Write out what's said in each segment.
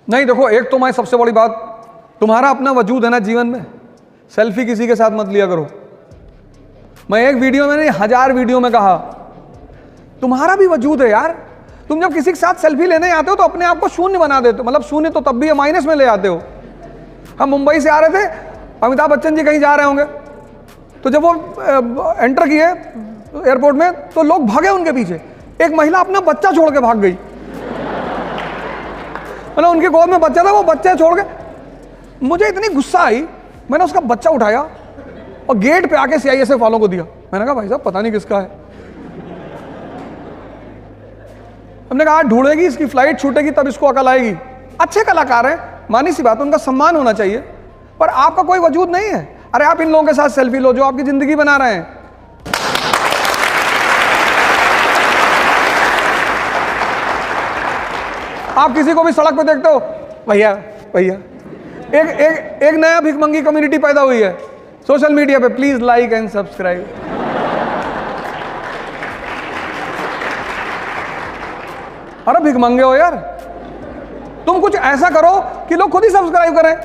नहीं देखो, एक तो मैं सबसे बड़ी बात, तुम्हारा अपना वजूद है ना जीवन में, सेल्फी किसी के साथ मत लिया करो। मैं एक वीडियो में नहीं 1000 वीडियो में कहा, तुम्हारा भी वजूद है यार। तुम जब किसी के साथ सेल्फी लेने आते हो तो अपने आप को शून्य बना देते हो, मतलब शून्य तो तब भी है, माइनस में ले आते हो। हम मुंबई से आ रहे थे, अमिताभ बच्चन जी कहीं जा रहे होंगे, तो जब वो एंटर किए एयरपोर्ट में तो लोग भागे उनके पीछे। एक महिला अपना बच्चा छोड़ के भाग गई, मतलब उनके गोद में बच्चा था, वो बच्चा छोड़ के। मुझे इतनी गुस्सा आई, मैंने उसका बच्चा उठाया और गेट पे आके CISF वालों को दिया। मैंने कहा भाई साहब पता नहीं किसका है। हमने कहा ढूंढेगी, इसकी फ्लाइट छूटेगी तब इसको अकल आएगी। अच्छे कलाकार हैं, मानी सी बात, उनका सम्मान होना चाहिए, पर आपका कोई वजूद नहीं है। अरे आप इन लोगों के साथ सेल्फी लो जो आपकी जिंदगी बना रहे हैं। आप किसी को भी सड़क पे देखते हो, भैया भैया। एक नया भिखमंगी कम्युनिटी पैदा हुई है सोशल मीडिया पे, प्लीज लाइक एंड सब्सक्राइब। अरे भिखमंगे हो यार, तुम कुछ ऐसा करो कि लोग खुद ही सब्सक्राइब करें।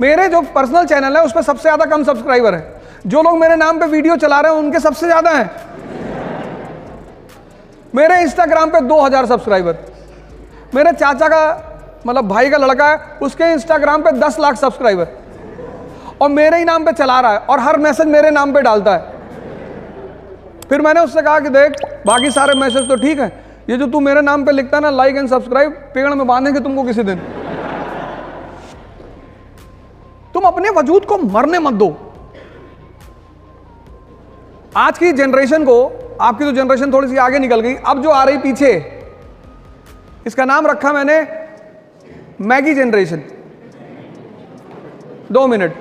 मेरे जो पर्सनल चैनल है उस पर सबसे ज्यादा कम सब्सक्राइबर है। जो लोग मेरे नाम पे वीडियो चला रहे हैं उनके सबसे ज्यादा हैं। मेरे इंस्टाग्राम पे 2000 सब्सक्राइबर। मेरे चाचा का मतलब भाई का लड़का है, उसके इंस्टाग्राम पे 10 लाख सब्सक्राइबर, और मेरे ही नाम पे चला रहा है और हर मैसेज मेरे नाम पे डालता है। फिर मैंने उससे कहा कि देख, बाकी सारे मैसेज तो ठीक है, ये जो तू मेरे नाम पे लिखता है ना, लाइक एंड सब्सक्राइब, पेड़ में बांधेंगे तुमको किसी दिन। तुम अपने वजूद को मरने मत दो। आज की जनरेशन को, आपकी तो जनरेशन थोड़ी सी आगे निकल गई, अब जो आ रही पीछे, इसका नाम रखा मैंने मैगी जनरेशन। 2 मिनट।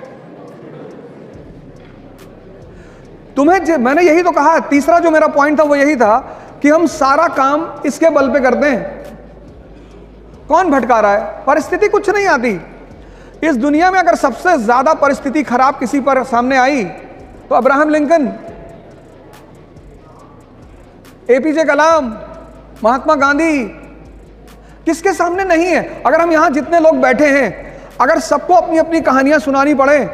तुम्हें मैंने यही तो कहा, तीसरा जो मेरा पॉइंट था वो यही था कि हम सारा काम इसके बल पे करते हैं। कौन भटका रहा है? परिस्थिति कुछ नहीं आती इस दुनिया में। अगर सबसे ज्यादा परिस्थिति खराब किसी पर सामने आई तो अब्राहम लिंकन, APJ कलाम, महात्मा गांधी, किसके सामने नहीं है? अगर हम यहां जितने लोग बैठे हैं, अगर सबको अपनी अपनी कहानियां सुनानी पड़े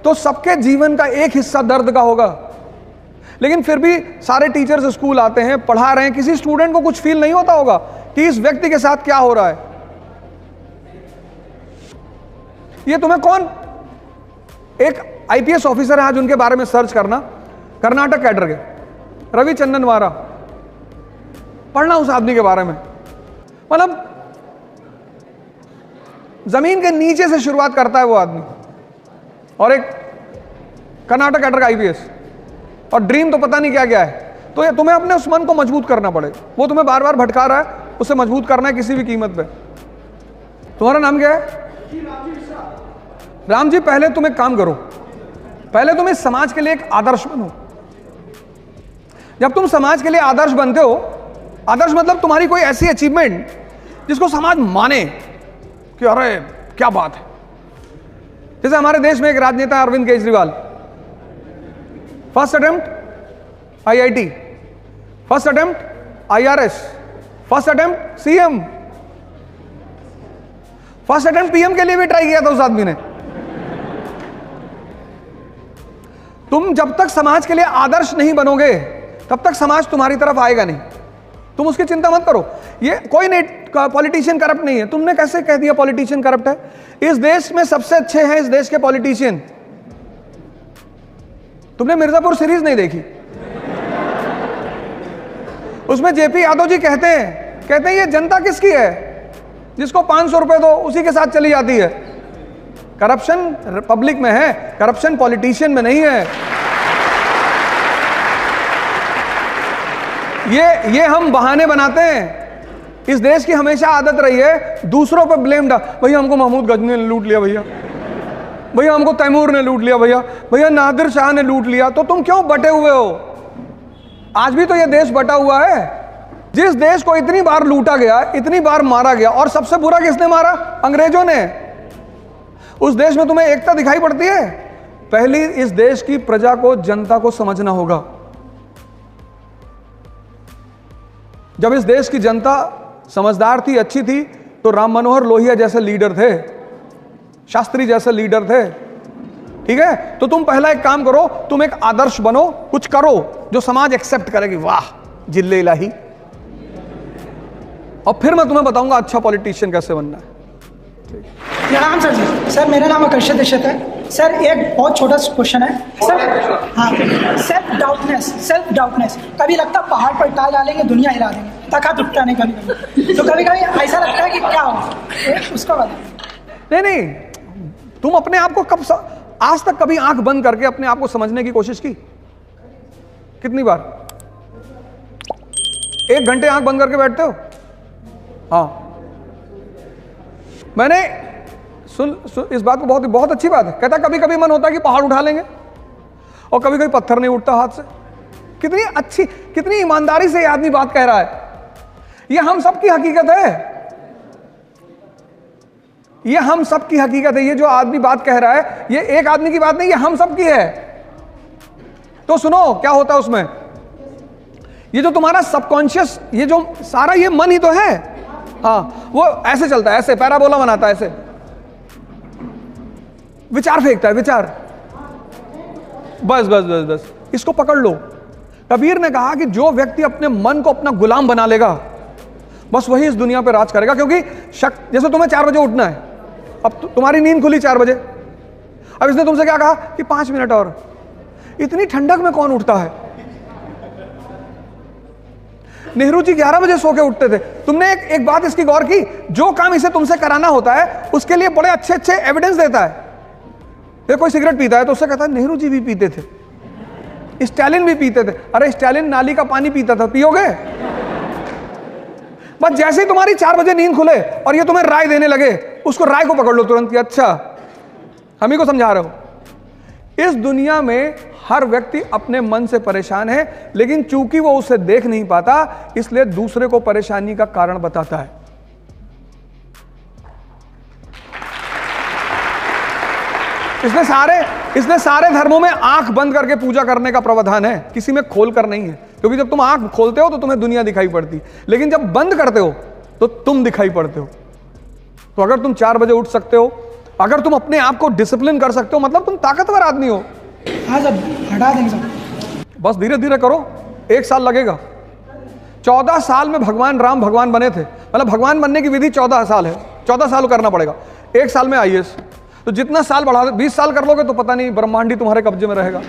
तो सबके जीवन का एक हिस्सा दर्द का होगा। लेकिन फिर भी सारे टीचर्स स्कूल आते हैं, पढ़ा रहे हैं, किसी स्टूडेंट को कुछ फील नहीं होता होगा कि इस व्यक्ति के साथ क्या हो रहा है। ये तुम्हें कौन, एक IPS ऑफिसर है आज, उनके बारे में सर्च करना, कर्नाटक कैडर के, रवि चंदनवारा, पढ़ना उस आदमी के बारे में। मतलब जमीन के नीचे से शुरुआत करता है वो आदमी, और एक कर्नाटक कैडर का IPS, और ड्रीम तो पता नहीं क्या क्या है। तो ये तुम्हें अपने उस मन को मजबूत करना पड़ेगा। वो तुम्हें बार बार भटका रहा है, उसे मजबूत करना है किसी भी कीमत पे। तुम्हारा नाम क्या है? राम जी, पहले तुम एक काम करो, पहले तुम इस समाज के लिए एक आदर्श बनो। जब तुम समाज के लिए आदर्श बनते हो, आदर्श मतलब तुम्हारी कोई ऐसी अचीवमेंट जिसको समाज माने कि अरे क्या बात है। जैसे हमारे देश में एक राजनेता है Arvind Kejriwal, first attempt IIT, first attempt IRS, first attempt CM, first attempt PM के लिए भी ट्राई किया था उस आदमी ने। तुम जब तक समाज के लिए आदर्श नहीं बनोगे तब तक समाज तुम्हारी तरफ आएगा नहीं। तुम उसकी चिंता मत करो। ये कोई नहीं, पॉलिटिशियन करप्ट नहीं है। तुमने कैसे कह दिया पॉलिटिशियन करप्ट है? इस देश में सबसे अच्छे हैं इस देश के पॉलिटिशियन। तुमने मिर्जापुर सीरीज नहीं देखी? उसमें JP यादव जी कहते हैं ये जनता किसकी है? जिसको 500 रुपए दो उसी के साथ चली जाती है। करप्शन पब्लिक में है, करप्शन पॉलिटिशियन में नहीं है। ये हम बहाने बनाते हैं। इस देश की हमेशा आदत रही है दूसरों पर ब्लेम डाल। भैया हमको महमूद गजनी ने लूट लिया, भैया हमको तैमूर ने लूट लिया, भैया नादिर शाह ने लूट लिया। तो तुम क्यों बटे हुए हो? आज भी तो ये देश बटा हुआ है। जिस देश को इतनी बार लूटा गया, इतनी बार मारा गया, और सबसे बुरा किसने मारा? अंग्रेजों ने। उस देश में तुम्हें एकता दिखाई पड़ती है? पहली इस देश की प्रजा को, जनता को समझना होगा। जब इस देश की जनता समझदार थी, अच्छी थी, तो राम मनोहर लोहिया जैसे लीडर थे, शास्त्री जैसे लीडर थे। ठीक है, तो तुम पहला एक काम करो, तुम एक आदर्श बनो, कुछ करो जो समाज एक्सेप्ट करेगी, वाह जिल्ले इलाही, और फिर मैं तुम्हें बताऊंगा अच्छा पॉलिटिशियन कैसे बनना है। प्रणाम सर जी। सर मेरा नाम आकर्षित दीक्षित है। सर एक बहुत छोटा क्वेश्चन है सर। हाँ, सेल्फ डाउटनेस कभी लगता पहाड़ पर टाल डालेंगे दुनिया हिला देंगे, तखत उठता नहीं कभी कभी, तो कभी कभी ऐसा लगता है कि क्या हो, उसका बताइए। नहीं, तुम अपने आप को कब आज तक कभी आंख बंद करके अपने आप को समझने की कोशिश की? कितनी बार? 1 घंटे आंख बंद करके बैठते हो? हाँ, मैंने सुन इस बात को, बहुत अच्छी बात है। कहता कभी कभी मन होता है कि पहाड़ उठा लेंगे, और कभी कभी पत्थर नहीं उठता हाथ से। कितनी अच्छी, कितनी ईमानदारी से ये आदमी बात कह रहा है। ये हम सबकी हकीकत है, ये हम सबकी हकीकत है। ये जो आदमी बात कह रहा है, ये एक आदमी की बात नहीं, ये हम सबकी है। तो सुनो क्या होता है उसमें, ये जो तुम्हारा सबकॉन्शियस, ये जो सारा ये मन ही तो है। हाँ, वो ऐसे चलता है, ऐसे पैराबोला बनाता है, ऐसे विचार फेंकता है, विचार। बस बस बस बस इसको पकड़ लो। कबीर ने कहा कि जो व्यक्ति अपने मन को अपना गुलाम बना लेगा, बस वही इस दुनिया पर राज करेगा। क्योंकि जैसे तुम्हें 4 बजे उठना है, अब तुम्हारी नींद खुली 4 बजे, अब इसने तुमसे क्या कहा कि 5 मिनट और। इतनी ठंडक में कौन उठता है? नेहरू जी 11 बजे सो के उठते थे। तुमने एक बात इसकी गौर की, जो काम इसे तुमसे कराना होता है उसके लिए बड़े अच्छे अच्छे एविडेंस देता है। ये कोई सिगरेट पीता है तो उससे कहता है नेहरू जी भी पीते थे, स्टालिन भी पीते थे। अरे स्टालिन नाली का पानी पीता था, पियोगे? बस जैसे ही तुम्हारी 4 बजे नींद खुले और ये तुम्हें राय देने लगे, उसको राय को पकड़ लो तुरंत कि अच्छा हम ही को समझा रहे हो। इस दुनिया में हर व्यक्ति अपने मन से परेशान है, लेकिन चूंकि वो उसे देख नहीं पाता, इसलिए दूसरे को परेशानी का कारण बताता है। इसलिए सारे धर्मों में आंख बंद करके पूजा करने का प्रावधान है, किसी में खोल कर नहीं है। क्योंकि जब तुम आंख खोलते हो तो तुम्हें दुनिया दिखाई पड़ती, लेकिन जब बंद करते हो तो तुम दिखाई पड़ते हो। तो अगर तुम 4 बजे उठ सकते हो, अगर तुम अपने आप को डिसिप्लिन कर सकते हो, मतलब तुम ताकतवर आदमी हो। हाँ सर, हटा देंगे सर। बस धीरे धीरे करो, 1 साल लगेगा। 14 साल में भगवान राम भगवान बने थे, मतलब भगवान बनने की विधि 14 साल है, 14 साल करना पड़ेगा। 1 साल में IAS, तो जितना साल बढ़ा, 20 साल कर लोगे तो पता नहीं ब्रह्मांड ही तुम्हारे कब्जे में रहेगा।